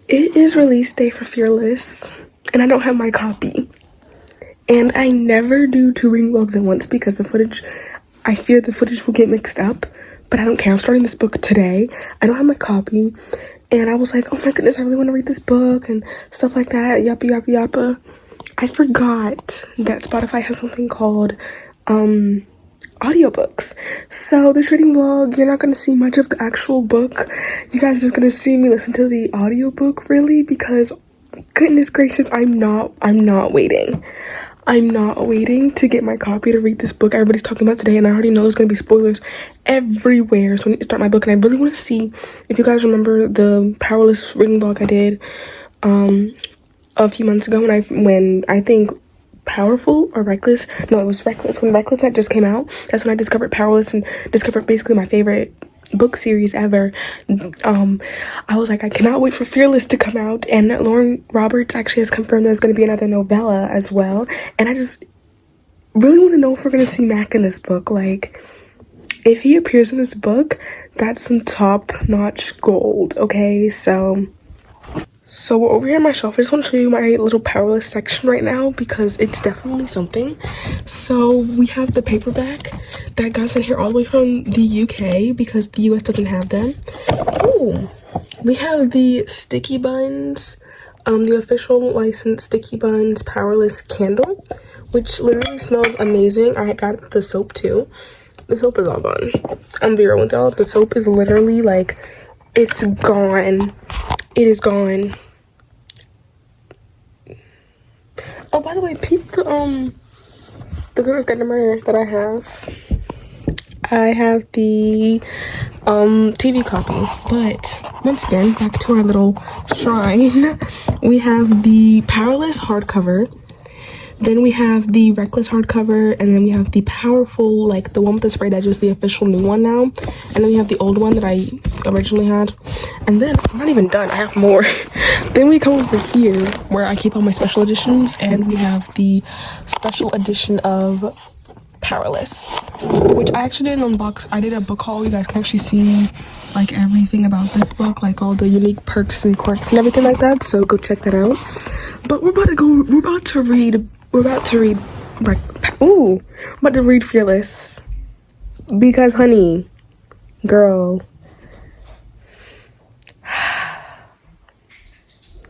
It is release day for Fearless, and I don't have my copy. And I never do 2 reading vlogs at once because I fear the footage will get mixed up. But I don't care, I'm starting this book today. I don't have my copy. And I was like, oh my goodness, I really want to read this book and stuff like that, yappa yappa yappa. I forgot that Spotify has something called audiobooks. So this reading vlog, you're not going to see much of the actual book. You guys are just going to see me listen to the audiobook, really, because goodness gracious, I'm not waiting. I'm not waiting to get my copy to read this book everybody's talking about today, and I already know there's going to be spoilers everywhere, so I need to start my book. And I really want to see if you guys remember the Powerless reading vlog I did a few months ago when I think Powerful or Reckless, no, it was Reckless, when Reckless had just came out. That's when I discovered Powerless and discovered basically my favorite book series ever. I was like, I cannot wait for Fearless to come out, and Lauren Roberts actually has confirmed there's going to be another novella as well, and I just really want to know if we're going to see Mac in this book. Like, if he appears in this book, that's some top-notch gold, okay? So we're over here on my shelf. I just want to show you my little Powerless section right now because it's definitely something. So we have the paperback that got sent here all the way from the UK because the US doesn't have them. Ooh, we have the Sticky Buns, the official licensed Sticky Buns Powerless candle, which literally smells amazing. I got the soap too. The soap is all gone. I'm being real with y'all. The soap is literally like, it's gone. It is gone. Oh, by the way, peep the Girls Guide to Murder that I have. I have the TV copy, but once again, back to our little shrine. We have the Powerless hardcover, then we have the Reckless hardcover, and then we have the Powerful, like the one with the sprayed edges, the official new one now, and then we have the old one that I originally had. And then I'm not even done, I have more. Then we come over here where I keep all my special editions, and we have the special edition of Powerless, which I actually didn't unbox. I did a book haul. You guys can actually see like everything about this book, like all the unique perks and quirks and everything like that, so go check that out. But we're about to read Fearless, because honey, girl,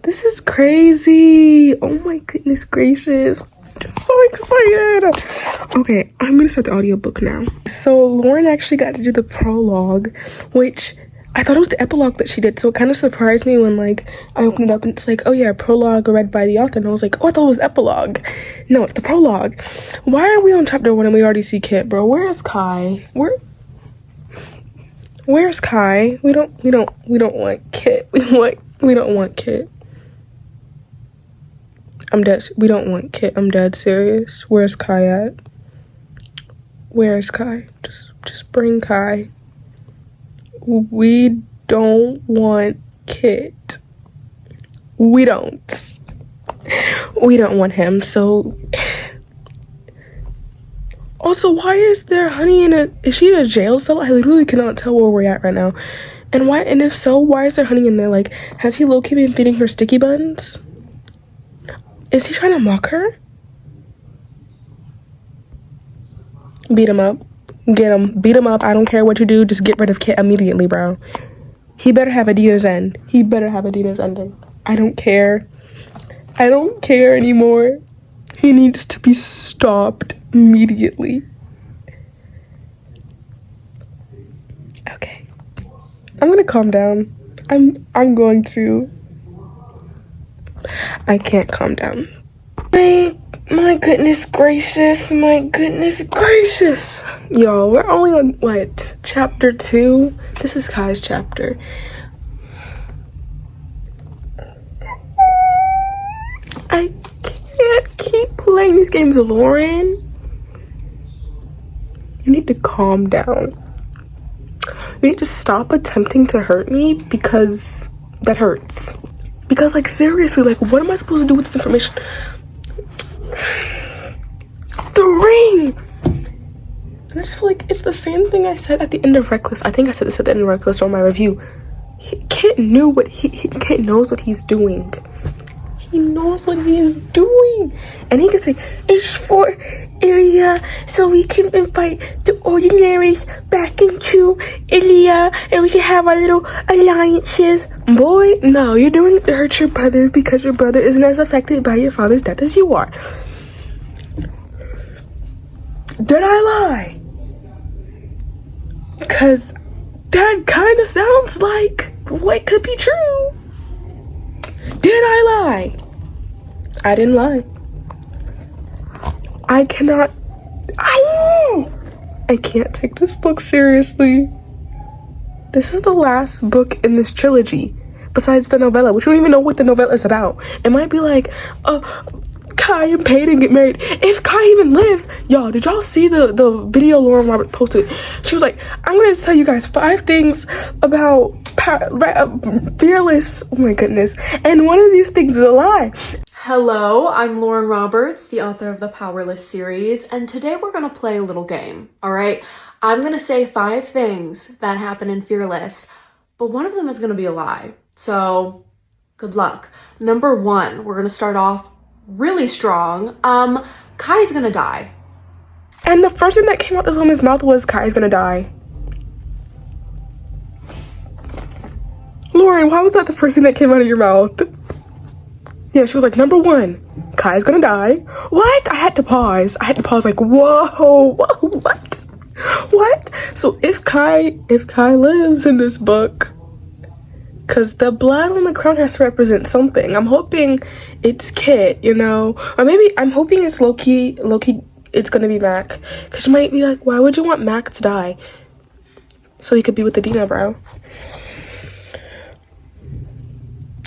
this is crazy. Oh my goodness gracious, I'm just so excited. Okay, I'm gonna start the audiobook now. So Lauren actually got to do the prologue, which I thought it was the epilogue that she did, so it kind of surprised me when like I opened it up and it's like, oh yeah, prologue read by the author, and I was like, oh, I thought it was the epilogue. No, it's the prologue. Why are we on chapter 1 and we already see Kit, bro? Where's Kai? Where's Kai? We don't want Kit. We don't want Kit. I'm dead. We don't want Kit. I'm dead serious. Where's Kai at? Where's Kai? Just bring Kai. We don't want Kit. We don't want him. So also, why is there honey is she in a jail cell? I literally cannot tell where we're at right now. And if so, why is there honey in there? Like, has he low-key been feeding her sticky buns? Is he trying to mock her? Beat him up. Get him. Beat him up. I don't care what you do. Just get rid of Kit immediately, bro. He better have Adina's end. He better have Adina's ending. I don't care. I don't care anymore. He needs to be stopped immediately. Okay. I'm gonna calm down. I'm going to. I can't calm down. My goodness gracious, y'all, we're only on what, chapter 2? This is Kai's chapter. I can't keep playing these games, Lauren. You need to calm down. You need to stop attempting to hurt me, because that hurts. Because, like, seriously, like, what am I supposed to do with this information? The ring! And I just feel like it's the same thing I said at the end of Reckless. I think I said this at the end of Reckless on my review. Kit knew what Kit knows what he's doing. He knows what he is doing. And he can say, it's for Ilya, so we can invite the ordinaries back into Ilya, and we can have our little alliances. Boy, no, you're doing it to hurt your brother because your brother isn't as affected by your father's death as you are. Did I lie? Because that kind of sounds like what could be true. Did I lie? I didn't lie. I can't take this book seriously. This is the last book in this trilogy, besides the novella, which we don't even know what the novella is about. It might be like, Kai and Peyton get married. If Kai even lives. Y'all, did y'all see the video Lauren Robert posted? She was like, I'm gonna tell you guys 5 things about Fearless. Oh my goodness. And one of these things is a lie. Hello, I'm Lauren Roberts, the author of the Powerless series, and today we're gonna play a little game, all right? I'm gonna say 5 things that happen in Fearless, but one of them is gonna be a lie, so good luck. Number 1, we're gonna start off really strong. Kai's gonna die. And the first thing that came out this woman's mouth was Kai's gonna die. Lauren, why was that the first thing that came out of your mouth? Yeah, she was like, number 1, Kai's gonna die. What? I had to pause like, whoa, what? What? So if Kai lives in this book, because the blood on the crown has to represent something. I'm hoping it's Kit, you know? Or maybe I'm hoping it's low-key, it's gonna be Mac. Because you might be like, why would you want Mac to die? So he could be with Adina, bro.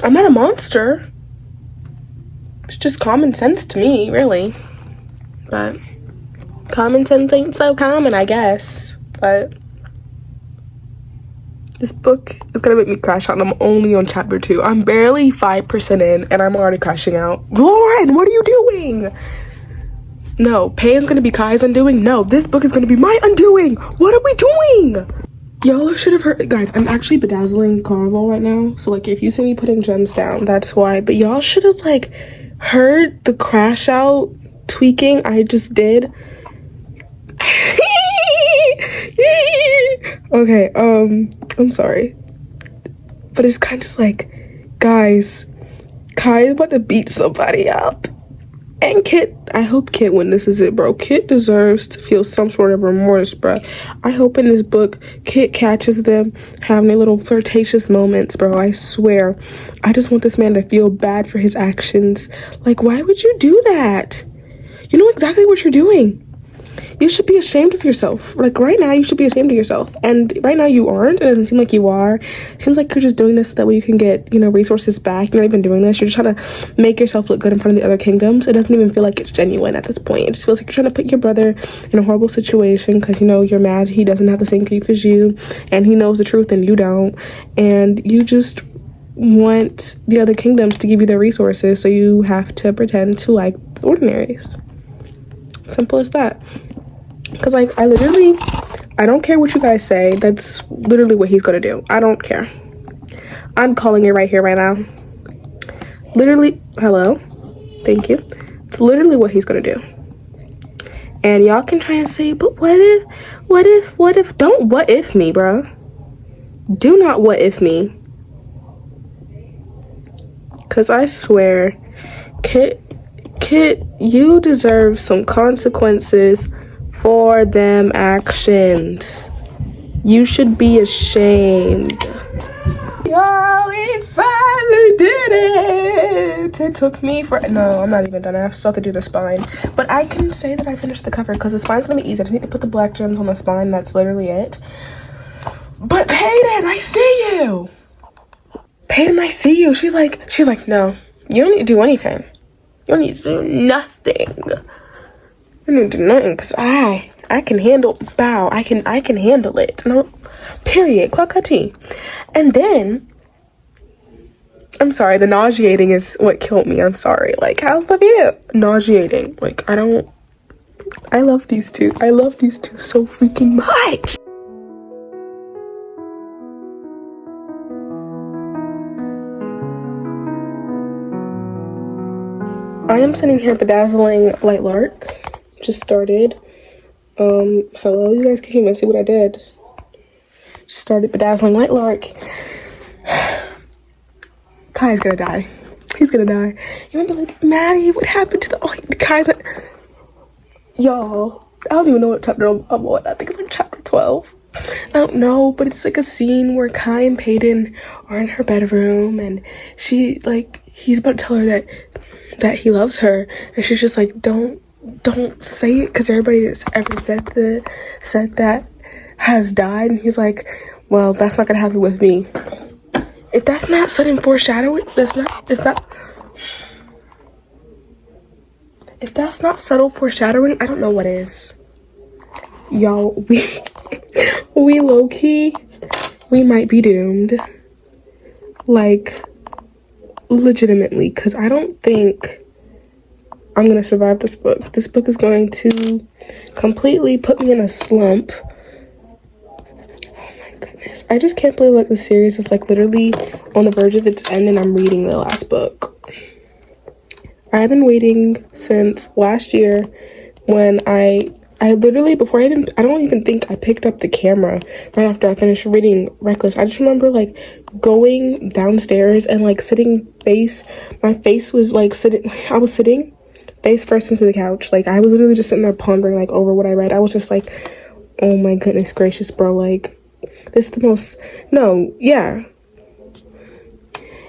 I'm not a monster. It's just common sense to me, really. But common sense ain't so common, I guess. But this book is gonna make me crash out, and I'm only on chapter 2. I'm barely 5% in, and I'm already crashing out. Lauren, what are you doing? No, Payne's gonna be Kai's undoing. No, this book is gonna be my undoing. What are we doing? Y'all should have heard, guys, I'm actually bedazzling Carnival right now. So, like, if you see me putting gems down, that's why. But y'all should have, like, heard the crash out tweaking I just did. Okay, I'm sorry. But it's kind of just like, guys, Kai is about to beat somebody up. And Kit, I hope Kit witnesses it, bro. Kit deserves to feel some sort of remorse, bro. I hope in this book, Kit catches them having their little flirtatious moments, bro. I swear. I just want this man to feel bad for his actions. Like, why would you do that? You know exactly what you're doing. You should be ashamed of yourself. Like, right now, you should be ashamed of yourself. And right now, you aren't. It doesn't seem like you are. It seems like you're just doing this so that way you can get, you know, resources back. You're not even doing this. You're just trying to make yourself look good in front of the other kingdoms. It doesn't even feel like it's genuine at this point. It just feels like you're trying to put your brother in a horrible situation because, you know, you're mad he doesn't have the same grief as you. And he knows the truth and you don't. And you just want the other kingdoms to give you their resources. So you have to pretend to like the ordinaries. Simple as that. Because, like, I don't care what you guys say. That's literally what he's gonna do. I don't care. I'm calling it right here, right now. Literally, hello. Thank you. It's literally what he's gonna do. And y'all can try and say, but what if, don't what if me, bro. Do not what if me. Because I swear, Kit, you deserve some consequences for them actions. You should be ashamed. Yo, we finally did it. It took me no, I'm not even done. I still have to do the spine. But I can say that I finished the cover because the spine's gonna be easy. I just need to put the black gems on the spine. That's literally it. But Peyton, I see you. Peyton, I see you. She's like, no, you don't need to do anything. You don't need to do nothing. I didn't do nothing because I can handle I can handle it. No, period. Clock her tea. And then I'm sorry, the nauseating is what killed me. I'm sorry. Like, how's the view? Nauseating. Like, I love these two. I love these two so freaking much. I am sitting here bedazzling Light Lark. Just started. Hello, you guys can't even see what I did. Just started bedazzling Light Lark. Kai's gonna die. He's gonna die. You're gonna be like, Maddie, what happened to the Kai's like, y'all, I don't even know what chapter I'm on. I think it's like chapter 12. I don't know, but it's like a scene where Kai and Peyton are in her bedroom, and he's about to tell her that he loves her, and she's just like, don't say it, because everybody that's ever said that has died. And he's like, well, that's not gonna happen with me. If that's not sudden foreshadowing, if that's not subtle foreshadowing, I don't know what is. Y'all, we low-key, we might be doomed. Like, legitimately, because I don't think I'm gonna survive this book. This book is going to completely put me in a slump. Oh my goodness. I just can't believe like the series is like literally on the verge of its end and I'm reading the last book. I've been waiting since last year when I literally, I don't even think I picked up the camera right after I finished reading Reckless. I just remember like going downstairs and like my face was like I was sitting face first into the couch. Like I was literally just sitting there pondering like over what I read. I was just like, oh my goodness gracious, bro, like this is the most, no, yeah.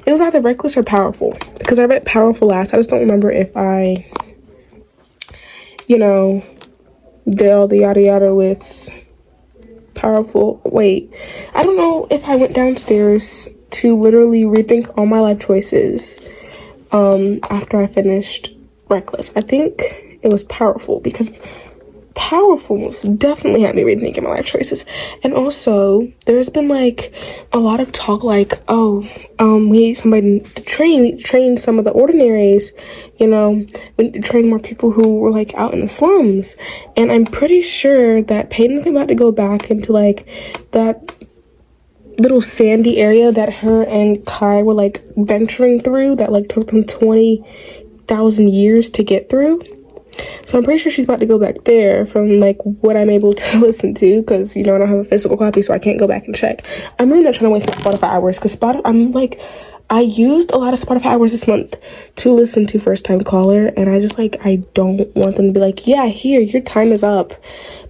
It was either Reckless or Powerful, because I read Powerful last. I just don't remember if I, did all the yada yada with Powerful. Wait, I don't know if I went downstairs to literally rethink all my life choices after I finished Reckless. I think it was Powerful, because Powerful most definitely had me rethinking my life choices. And also there's been like a lot of talk like, we need somebody to train some of the ordinaries, we need to train more people who were like out in the slums. And I'm pretty sure that Peyton's about to go back into like that little sandy area that her and Kai were like venturing through, that like took them 20,000 years to get through. So I'm pretty sure she's about to go back there from like what I'm able to listen to, because I don't have a physical copy, so I can't go back and check. I'm really not trying to waste my Spotify hours, because I used a lot of Spotify hours this month to listen to First Time Caller, and I don't want them to be like, yeah, here, your time is up.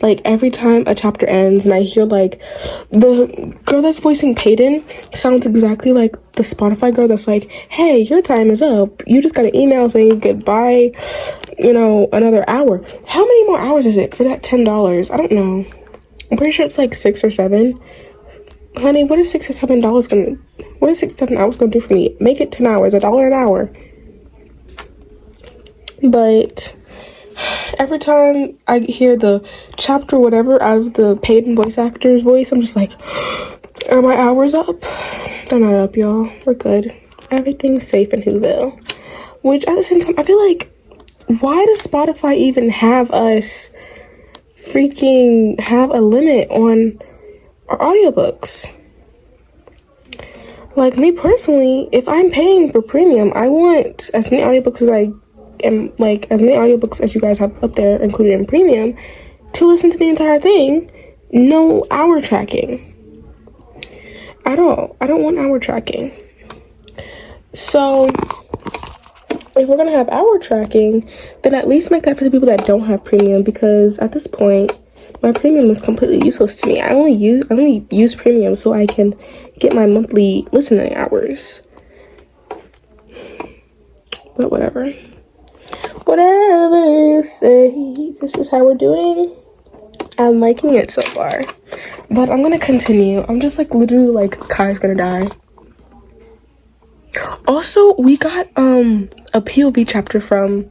Like, every time a chapter ends and I hear, like, the girl that's voicing Peyton sounds exactly like the Spotify girl that's like, hey, your time is up. You just got an email saying goodbye, another hour. How many more hours is it for that $10? I don't know. I'm pretty sure it's like 6 or 7. Honey, what is $6 or $7 what is 6 or 7 hours gonna do for me? Make it 10 hours, $1 an hour. But every time I hear the chapter whatever out of the Peyton voice actor's voice, I'm just like, are my hours up? They're not up, y'all. We're good. Everything's safe in Whoville. Which at the same time, I feel like, why does Spotify even have us freaking have a limit on our audiobooks? Like, me personally, if I'm paying for premium, I want as many audiobooks as I am, like, as many audiobooks as you guys have up there included in premium, to listen to the entire thing. No hour tracking at all. I don't want hour tracking. So if we're gonna have hour tracking, then at least make that for the people that don't have premium, because at this point my premium is completely useless to me. I only use premium so I can get my monthly listening hours. But whatever you say, this is how we're doing. I'm liking it so far, but I'm gonna continue. I'm just like literally like, Kai's gonna die. Also, we got a POV chapter from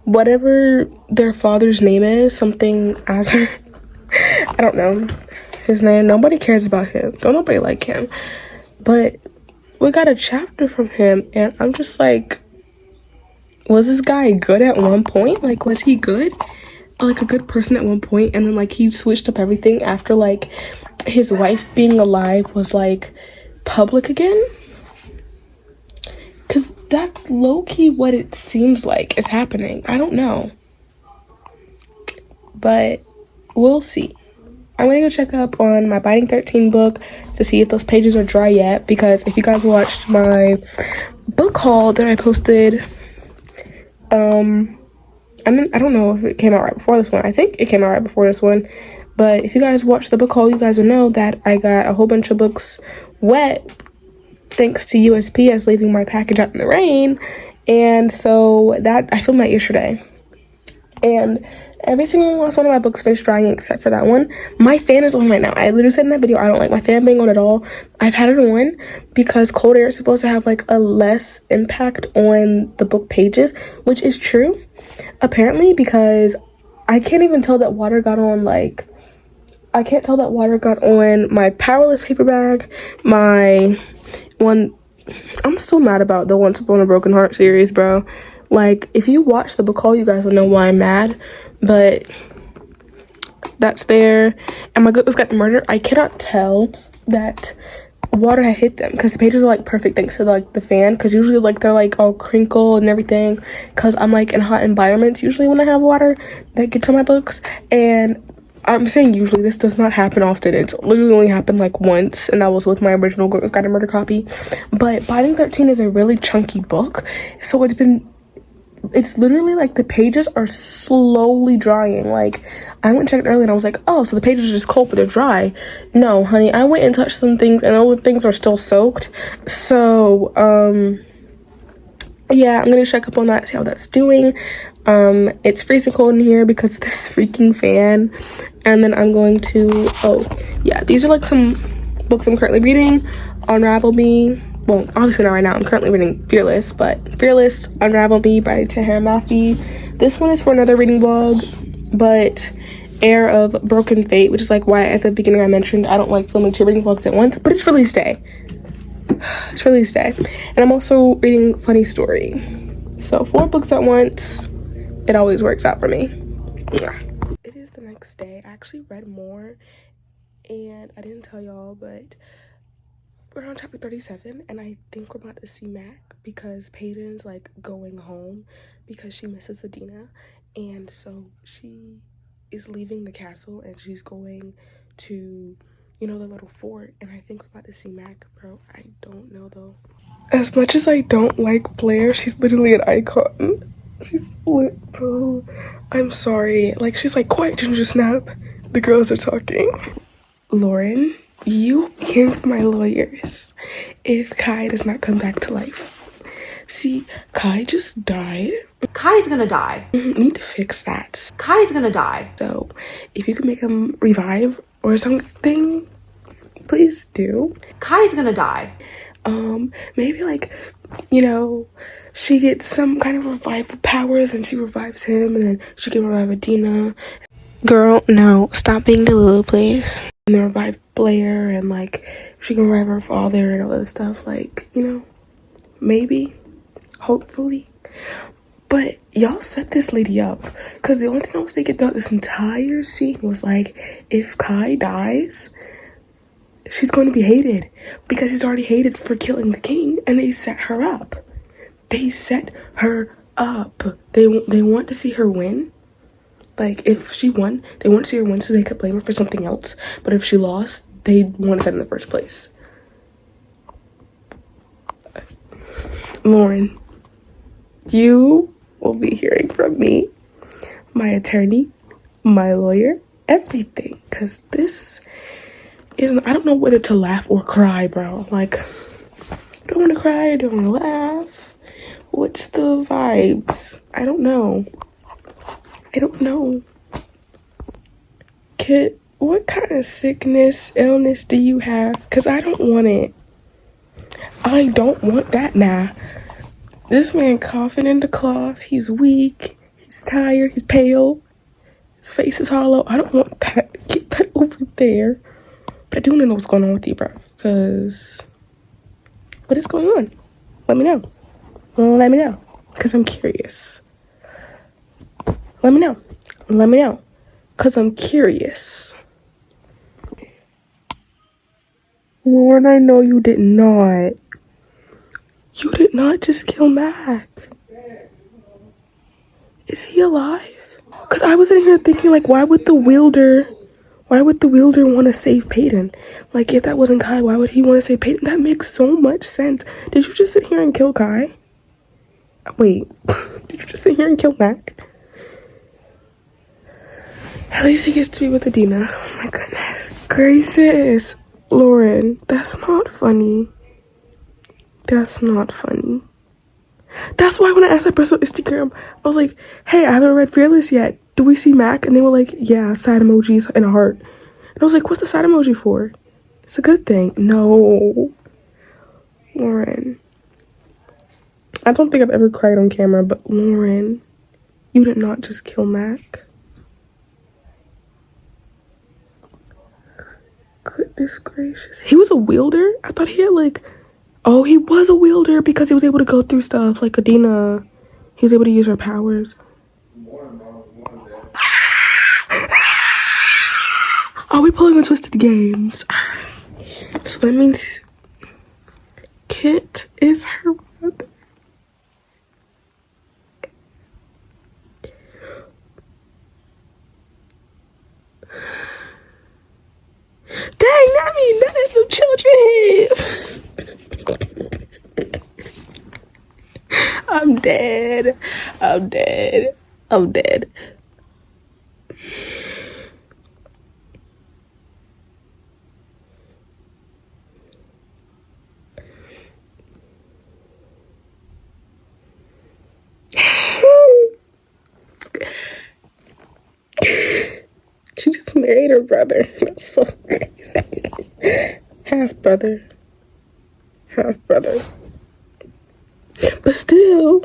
whatever their father's name is, something as I don't know his name. Nobody cares about him. Don't nobody like him. But we got a chapter from him, and I'm just like, was this guy good at one point? Like, was he good? Like, a good person at one point, and then like he switched up everything after like his wife being alive was like public again? Because that's low-key what it seems like is happening. I don't know. But we'll see. I'm gonna go check up on my Binding 13 book to see if those pages are dry yet. Because if you guys watched my book haul that I posted, I don't know if it came out right before this one. I think it came out right before this one. But if you guys watched the book haul, you guys will know that I got a whole bunch of books wet thanks to USPS leaving my package out in the rain. And so that I filmed that yesterday. And every single last one of my books finished drying except for that one. My fan is on right now. I literally said in that video, I don't like my fan being on at all. I've had it on because cold air is supposed to have like a less impact on the book pages, which is true, apparently, because I can't even tell that water got on like, I can't tell that water got on my Powerless paper bag, my one, I'm still mad about the Once Upon a Broken Heart series, bro. Like, if you watch the book haul, you guys will know why I'm mad, but that's there. And my Good Was Got the Murder, I cannot tell that water had hit them because the pages are like perfect thanks to like the fan, because usually like they're like all crinkled and everything because I'm like in hot environments usually when I have water that gets on my books. And I'm saying usually, this does not happen often. It's literally only happened like once, and that was with my original Good Was Got a Murder copy. But Binding 13 is a really chunky book, so it's literally like the pages are slowly drying. Like, I went and checked earlier and I was like, oh, so the pages are just cold but they're dry. No, honey, I went and touched some things and all the things are still soaked. So yeah, I'm gonna check up on that, see how that's doing. It's freezing cold in here because of this freaking fan. And then I'm going to, oh yeah, these are like some books I'm currently reading. Unravel Me, well, obviously not right now, I'm currently reading Fearless, but Fearless, Unravel Me by Tahira Mafi. This one is for another reading vlog, but Heir of Broken Fate, which is like why at the beginning I mentioned I don't like filming 2 reading vlogs at once, but it's release day. It's release day. And I'm also reading Funny Story. So 4 books at once, it always works out for me. It is the next day. I actually read more and I didn't tell y'all, but we're on chapter 37 and I think we're about to see Mac because Peyton's like going home because she misses Adina, and so she is leaving the castle and she's going to, you know, the little fort, and I think we're about to see Mac, bro. I don't know though. As much as I don't like Blair, she's literally an icon. She's lit, bro. I'm sorry. Like, she's like, quiet, Ginger Snap. The girls are talking. Lauren, you hear from my lawyers if Kai does not come back to life. See, Kai just died. Kai's gonna die. Need to fix that. Kai's gonna die. So, if you could make him revive or something, please do. Kai's gonna die. Maybe like, you know, she gets some kind of revival powers and she revives him, and then she can revive Adina. Girl, no, stop being Delulu, please. And then revive Blair, and like she can revive her father and all that stuff. Like, you know, maybe, hopefully. But y'all set this lady up, because the only thing I was thinking about this entire scene was like, if Kai dies, she's going to be hated because she's already hated for killing the king, and they set her up. They set her up. They want to see her win. Like, if she won, they want to see her win so they could blame her for something else. But if she lost, they wanted that in the first place. Lauren, you will be hearing from me, my attorney, my lawyer, everything. Because this isn't, I don't know whether to laugh or cry, bro. Like, I don't want to cry, I don't want to laugh. What's the vibes? I don't know. Kid, what kind of sickness, illness do you have? Because I don't want it. I don't want that now. This man coughing into cloth. He's weak. He's tired. He's pale. His face is hollow. I don't want that. Get that over there. But I do want to know what's going on with you, bro. Because what is going on? Let me know. Let me know. Because I'm curious. Let me know. Let me know. Because I'm curious. Lauren, I know you did not. You did not just kill Mac. Is he alive? Because I was in here thinking, like, why would the wielder want to save Peyton? Like, if that wasn't Kai, why would he want to save Peyton? That makes so much sense. Did you just sit here and kill Kai? Wait, did you just sit here and kill Mac? At least he gets to be with Adina. Oh my goodness gracious. Lauren, that's not funny. That's not funny. That's why when I asked that person on Instagram, I was like, hey, I haven't read Fearless yet. Do we see Mac? And they were like, yeah, sad emojis and a heart. And I was like, what's the sad emoji for? It's a good thing. No. Lauren. I don't think I've ever cried on camera, but Lauren, you did not just kill Mac. Goodness gracious. He was a wielder? I thought he had like... Oh, he was a wielder because he was able to go through stuff like Adina. He was able to use her powers. Are we pulling the Twisted Games? So that means Kit is her brother. Dang, that means none of them children is. I'm dead. I'm dead. I'm dead. She just married her brother. That's so crazy. Half brother. Half brother. But still.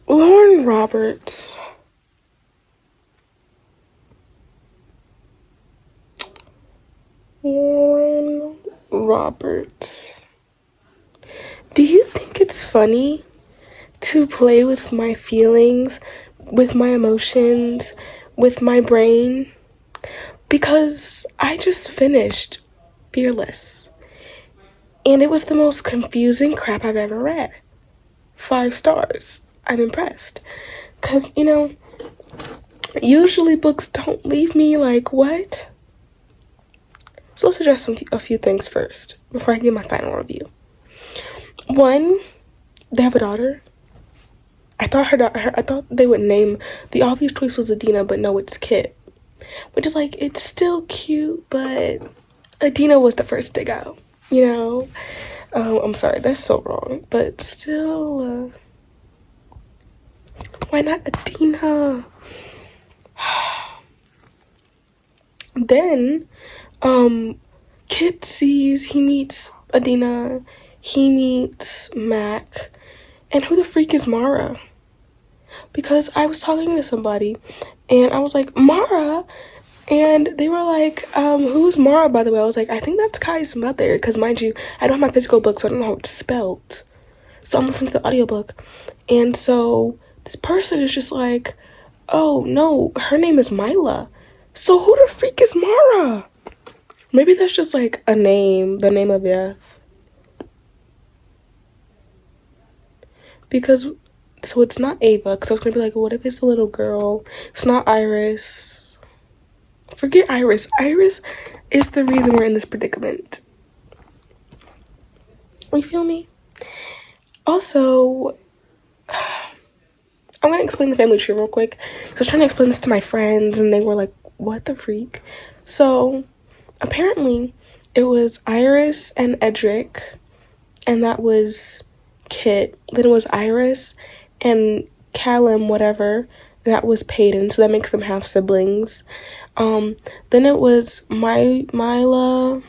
Lauren Roberts. Lauren Roberts. Do you think it's funny to play with my feelings, with my emotions, with my brain? Because I just finished Fearless. And it was the most confusing crap I've ever read. 5 stars. I'm impressed. Because, you know, usually books don't leave me like, what? So let's address a few things first before I give my final review. 1, they have a daughter. I thought they would name, the obvious choice was Adina, but no, it's Kit. Which is like, it's still cute, but Adina was the first to go, you know? I'm sorry, that's so wrong, but still, why not Adina? Then, Kit he meets Adina, he meets Mac, and who the freak is Mara? Because I was talking to somebody, and I was like, Mara? And they were like, who's Mara, by the way? I was like, I think that's Kai's mother, because mind you, I don't have my physical book, so I don't know how it's spelled. So I'm listening to the audiobook, and so this person is just like, oh, no, her name is Mila. So who the freak is Mara? Maybe that's just like a name, the name of death. Because, so it's not Ava, because I was going to be like, what if it's a little girl? It's not Iris. Forget Iris. Iris is the reason we're in this predicament. You feel me? Also, I'm going to explain the family tree real quick. So I was trying to explain this to my friends, and they were like, what the freak? So, apparently, it was Iris and Edric, and that was Kit. Then it was Iris and Callum, whatever, and that was Peyton, so that makes them half siblings. Then it was Mila,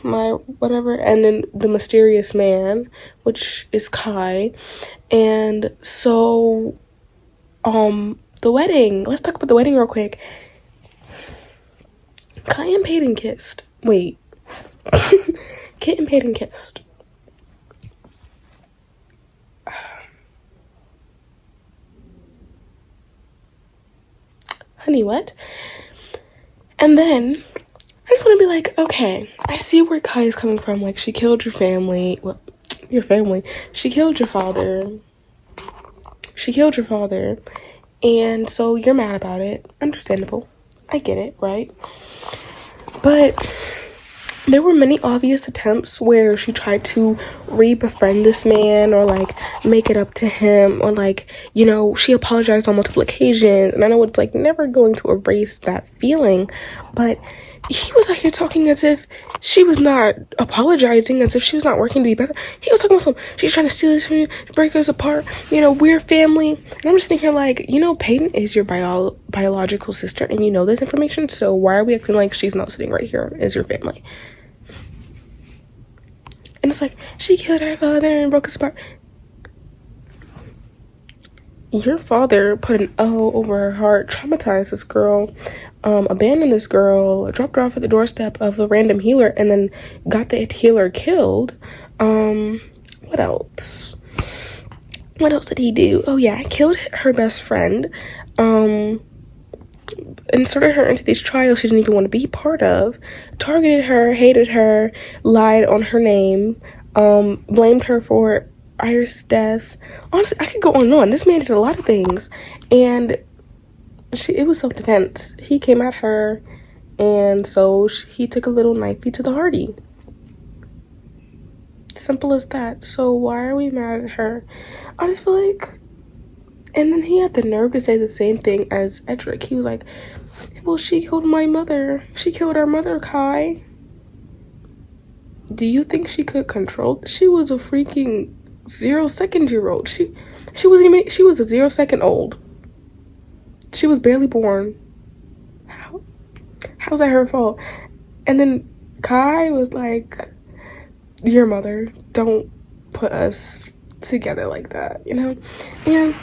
whatever, and then the mysterious man, which is Kai. And so, the wedding. Let's talk about the wedding real quick. Kai and Peyton kissed. Wait. Kit and Peyton kissed. honey, what? And then I just want to be like, okay, I see where Kai is coming from. Like, she killed your family. Well, your family. She killed your father. And so you're mad about it. Understandable. I get it, right? But there were many obvious attempts where she tried to re-befriend this man or like make it up to him, or like, you know, she apologized on multiple occasions, and I know it's like never going to erase that feeling, but he was out here talking as if she was not apologizing, as if she was not working to be better. He was talking about she's trying to steal this from you, break us apart, you know, we're family. And I'm just thinking like, you know, Peyton is your biological sister, and you know this information, so why are we acting like she's not sitting right here as your family? And it's like, she killed her father and broke us apart. Your father put an O over her heart, traumatized this girl, abandoned this girl, dropped her off at the doorstep of a random healer, and then got the healer killed. What else? What else did he do? Oh yeah, killed her best friend, inserted her into these trials she didn't even want to be part of, targeted her, hated her, lied on her name, blamed her for Iris' death. Honestly, I could go on and on. This man did a lot of things, and it was self-defense. He came at her, and so he took a little knifey to the hearty. Simple as that. So why are we mad at her? I just feel like, and then he had the nerve to say the same thing as Edric. He was like, well, she killed my mother. She killed our mother, Kai. Do you think she could control? She was a freaking 0-second-year-old. She wasn't even, she was a 0-second old. She was barely born. How's that her fault? And then Kai was like, your mother, don't put us together like that, you know? And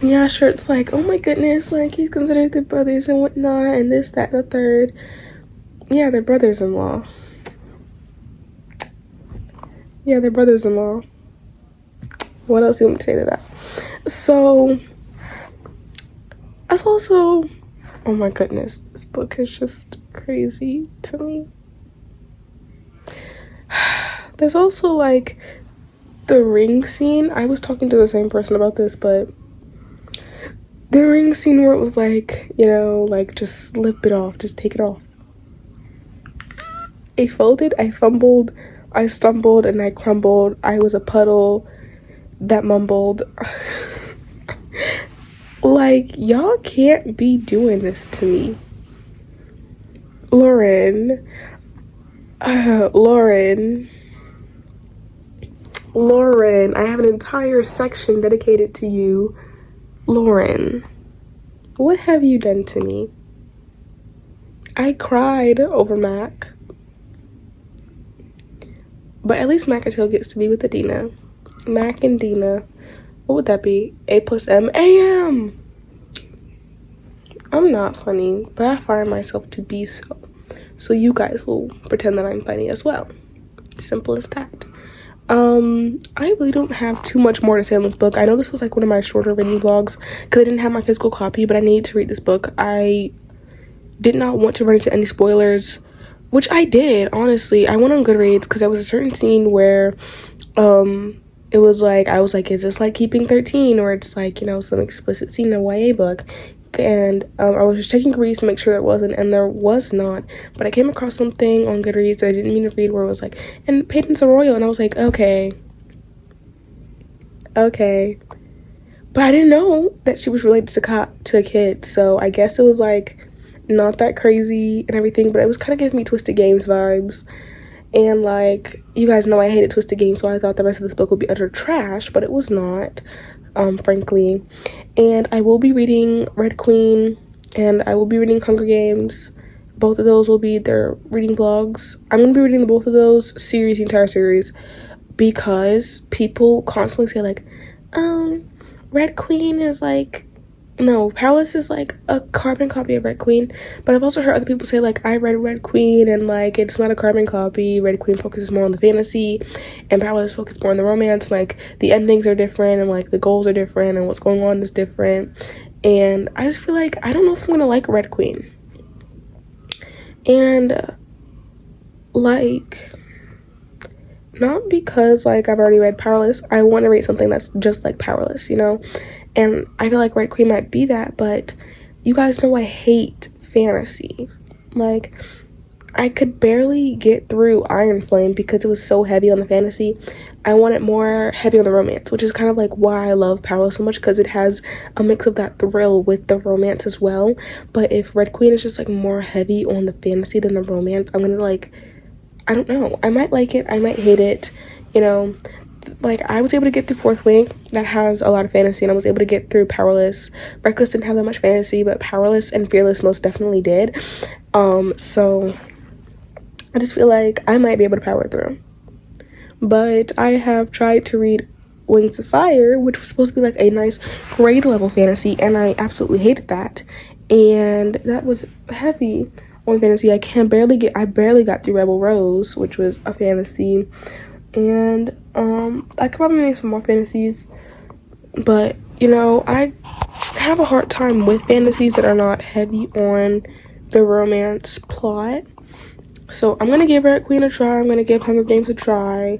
yeah, sure, it's like, oh my goodness, like, he's considered the brothers and whatnot, and this, that, and the third. Yeah, they're brothers-in-law. Yeah, they're brothers-in-law. What else do you want me to say to that? So, that's also, oh my goodness, this book is just crazy to me. There's also, like, the ring scene. I was talking to the same person about this, but the ring scene where it was like, you know, like, just slip it off, just take it off. I folded, I fumbled, I stumbled, and I crumbled. I was a puddle that mumbled. Like, y'all can't be doing this to me. Lauren, I have an entire section dedicated to you. Lauren, what have you done to me? I cried over Mac. But at least Mac until gets to be with Adina. Mac and Dina. What would that be? A plus M. AM! I'm not funny, but I find myself to be so. So you guys will pretend that I'm funny as well. Simple as that. I really don't have too much more to say on this book. I know this was like one of my shorter reading vlogs because I didn't have my physical copy, but I needed to read this book. I did not want to run into any spoilers, which I did, honestly. I went on Goodreads because there was a certain scene where it was like, I was like, is this like Keeping 13, or it's like, you know, some explicit scene in a YA book? And I was just checking Goodreads to make sure there wasn't, and there was not. But I came across something on Goodreads that I didn't mean to read where it was like, and Peyton's a royal, and I was like, okay. But I didn't know that she was related to a kid, so I guess it was like not that crazy and everything, but it was kind of giving me Twisted Games vibes. And like, you guys know I hated Twisted Games, so I thought the rest of this book would be utter trash, but it was not, frankly. And I will be reading Red Queen, and I will be reading Hunger Games. Both of those will be their reading vlogs. I'm going to be reading both of those series, the entire series, because people constantly say like, Red Queen is like No, Powerless is like a carbon copy of Red Queen, but I've also heard other people say like I read Red Queen and like it's not a carbon copy. Red Queen focuses more on the fantasy, and Powerless focuses more on the romance. Like the endings are different, and like the goals are different, and what's going on is different. And I just feel like I don't know if I'm gonna like Red Queen, and like not because like I've already read Powerless. I want to read something that's just like Powerless, you know. And I feel like Red Queen might be that, but you guys know I hate fantasy. Like, I could barely get through Iron Flame because it was so heavy on the fantasy. I want it more heavy on the romance, which is kind of like why I love Powerless so much, because it has a mix of that thrill with the romance as well. But if Red Queen is just like more heavy on the fantasy than the romance, I'm gonna like, I don't know. I might like it, I might hate it, you know. Like I was able to get through Fourth Wing that has a lot of fantasy, and I was able to get through Powerless. Reckless didn't have that much fantasy, but Powerless and Fearless most definitely did. So I just feel like I might be able to power through. But I have tried to read Wings of Fire, which was supposed to be like a nice grade level fantasy, and I absolutely hated that. And that was heavy on fantasy. I barely got through Rebel Rose, which was a fantasy. And I could probably make some more fantasies, but you know, I have a hard time with fantasies that are not heavy on the romance plot. So I'm gonna give Red Queen a try. I'm gonna give Hunger Games a try,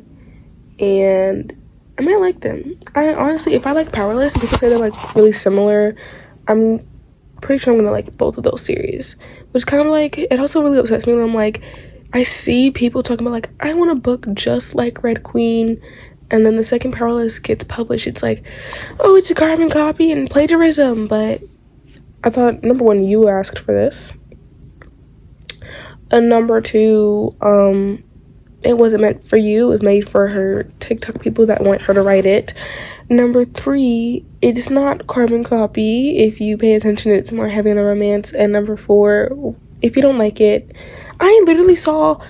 and I might like them. I honestly, if I like Powerless and people say they're like really similar, I'm pretty sure I'm gonna like both of those series. Which kind of like, it also really upsets me when I'm like, I see people talking about like, I want a book just like Red Queen, and then the second Powerless gets published, it's like, oh, it's a carbon copy and plagiarism. But I thought, number one, you asked for this, and number two, it wasn't meant for you. It was made for her TikTok people that want her to write it. Number three, it's not carbon copy. If you pay attention, it's more heavy on the romance. And number four, if you don't like it, I literally saw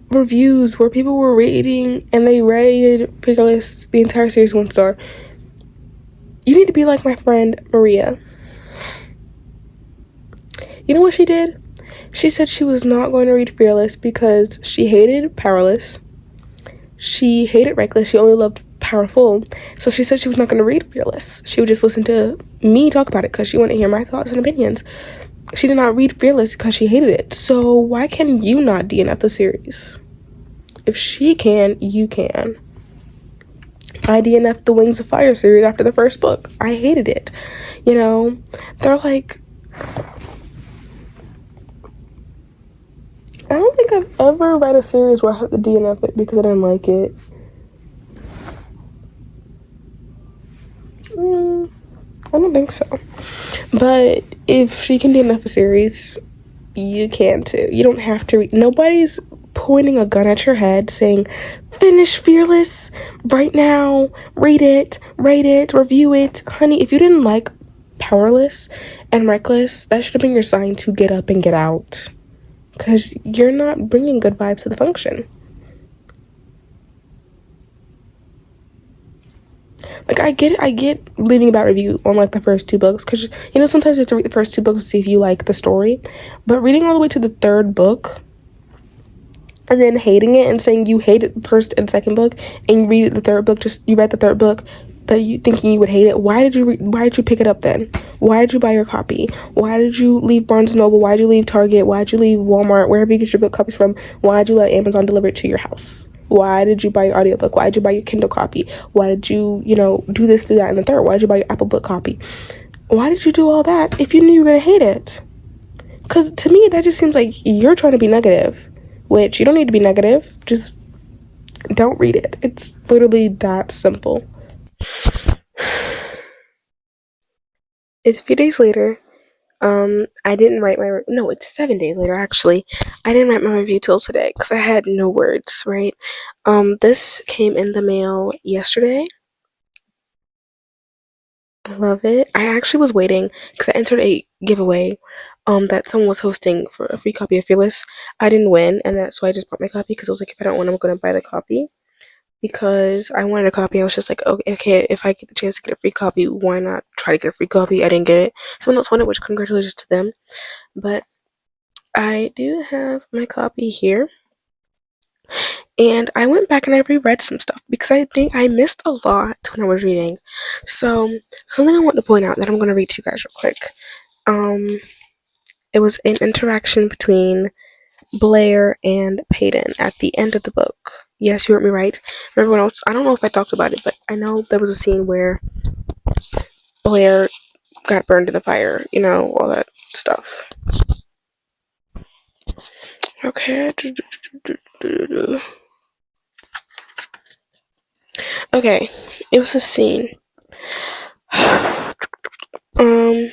reviews where people were rating and they rated Fearless the entire series 1 star. You need to be like my friend Maria. You know what she did? She said she was not going to read Fearless because she hated Powerless. She hated Reckless. She only loved Powerful. So she said she was not going to read Fearless. She would just listen to me talk about it because she wanted to hear my thoughts and opinions. She did not read Fearless because she hated it. So why can you not DNF the series? If she can, you can. I DNF'd the Wings of Fire series after the first book. I hated it. You know, they're like, I don't think I've ever read a series where I had to DNF it because I didn't like it. I don't think so. But if she can DNF the series, you can too. You don't have to read. Nobody's pointing a gun at your head saying, finish Fearless right now, read it, rate it, review it. Honey, if you didn't like Powerless and Reckless, that should have been your sign to get up and get out, because you're not bringing good vibes to the function. Like, I get leaving a bad review on like the first 2 books, because you know sometimes you have to read the first 2 books to see if you like the story, but reading all the way to the 3rd book and then hating it and saying you hated the first and second book, and you read the 3rd book, just you read the 3rd book that you thinking you would hate it. Why did you pick it up then? Why did you buy your copy? Why did you leave Barnes & Noble? Why did you leave Target? Why did you leave Walmart? Wherever you get your book copies from, why did you let Amazon deliver it to your house? Why did you buy your audiobook? Why did you buy your Kindle copy? Why did you, do this, do that, and the third? Why did you buy your Apple Book copy? Why did you do all that if you knew you were going to hate it? Because to me, that just seems like you're trying to be negative, which you don't need to be negative. Just don't read it. It's literally that simple. It's a few days later. I didn't write no, it's 7 days later, actually. I didn't write my review till today because I had no words, right? This came in the mail yesterday. I love it. I actually was waiting because I entered a giveaway that someone was hosting for a free copy of Fearless. I didn't win, and that's why I just bought my copy, because I was like, if I don't win, I'm gonna buy the copy. because I wanted a copy. I was just like, okay, if I get the chance to get a free copy, why not try to get a free copy? I didn't get it. Someone else wanted, which congratulations to them. But I do have my copy here. And I went back and I reread some stuff because I think I missed a lot when I was reading. So, something I want to point out that I'm going to read to you guys real quick. Um, it was an interaction between Blair and Peyton at the end of the book. Yes, you heard me right. For everyone else, I don't know if I talked about it, but I know there was a scene where Blair got burned in the fire, all that stuff. Okay. Okay, it was a scene. um,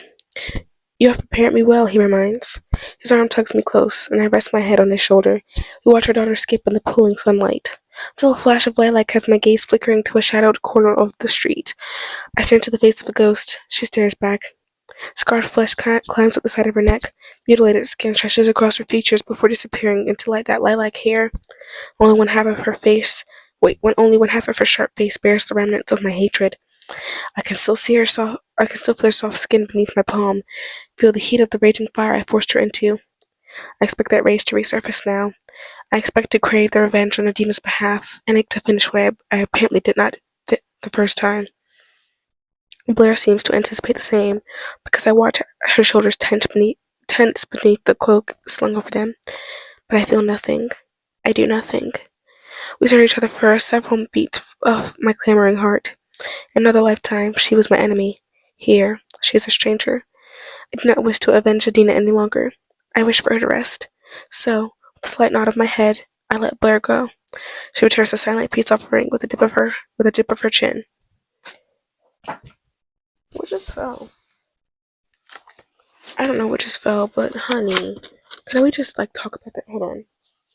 You have prepared me well, he reminds. His arm tugs me close, and I rest my head on his shoulder. We watch our daughter skip in the pooling sunlight, until a flash of lilac has my gaze flickering to a shadowed corner of the street. I stare into the face of a ghost. She stares back. Scarred flesh climbs up the side of her neck. Mutilated skin stretches across her features before disappearing into that lilac hair. Only one half of her face... Wait, when only one half of her sharp face bears the remnants of my hatred. I can still feel her soft skin beneath my palm, feel the heat of the raging fire I forced her into. I expect that rage to resurface now. I expect to crave the revenge on Adina's behalf, and ache to finish what I apparently did not the first time. Blair seems to anticipate the same, because I watch her shoulders tense beneath the cloak slung over them. But I feel nothing. I do nothing. We stare at each other for several beats of my clamoring heart. In another lifetime, she was my enemy. Here, she is a stranger. I do not wish to avenge Adina any longer. I wish for her to rest. So, with a slight nod of my head, I let Blair go. She returns a silent peace offering with a dip of her chin. What just fell? I don't know what just fell, but honey, can we just talk about that? Hold on.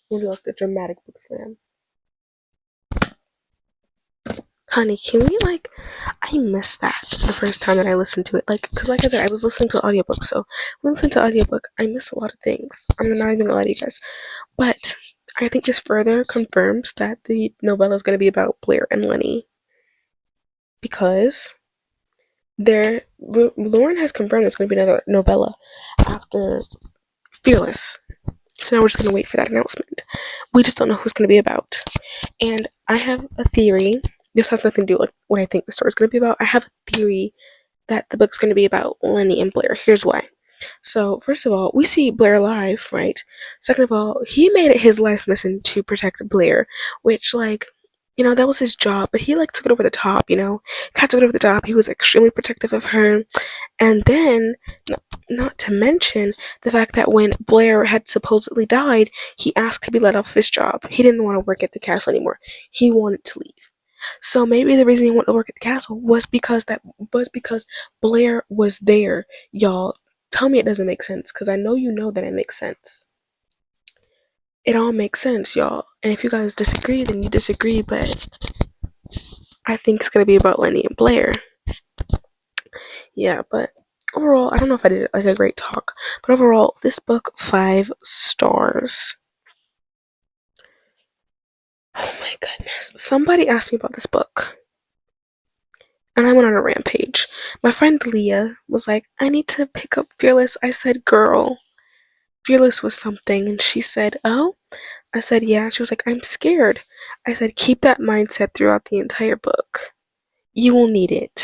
We'll do the dramatic book slam. Honey, can we I missed that the first time that I listened to it. Because I said, I was listening to audiobook, so when I listen to audiobook, I miss a lot of things. I'm not even gonna lie to you guys. But I think this further confirms that the novella is gonna be about Blair and Lenny. Because Lauren has confirmed it's gonna be another novella after Fearless. So now we're just gonna wait for that announcement. We just don't know who it's gonna be about. And I have a theory. This has nothing to do with what I think the story is going to be about. I have a theory that the book's going to be about Lenny and Blair. Here's why. So, first of all, we see Blair alive, right? Second of all, he made it his life's mission to protect Blair, which, that was his job, but he, took it over the top, Cat took it over the top. He was extremely protective of her. And then, not to mention the fact that when Blair had supposedly died, he asked to be let off his job. He didn't want to work at the castle anymore. He wanted to leave. So maybe the reason he wanted to work at the castle was because Blair was there, y'all. Tell me it doesn't make sense, because I know you know that it makes sense. It all makes sense, y'all. And if you guys disagree, then you disagree, but I think it's gonna be about Lenny and Blair. Yeah, but overall, I don't know if I did a great talk, but overall, this book, 5 stars. Oh my goodness. Somebody asked me about this book, and I went on a rampage. My friend Leah was like, I need to pick up Fearless. I said, girl, Fearless was something. And she said, oh? I said, yeah. She was like, I'm scared. I said, keep that mindset throughout the entire book. You will need it.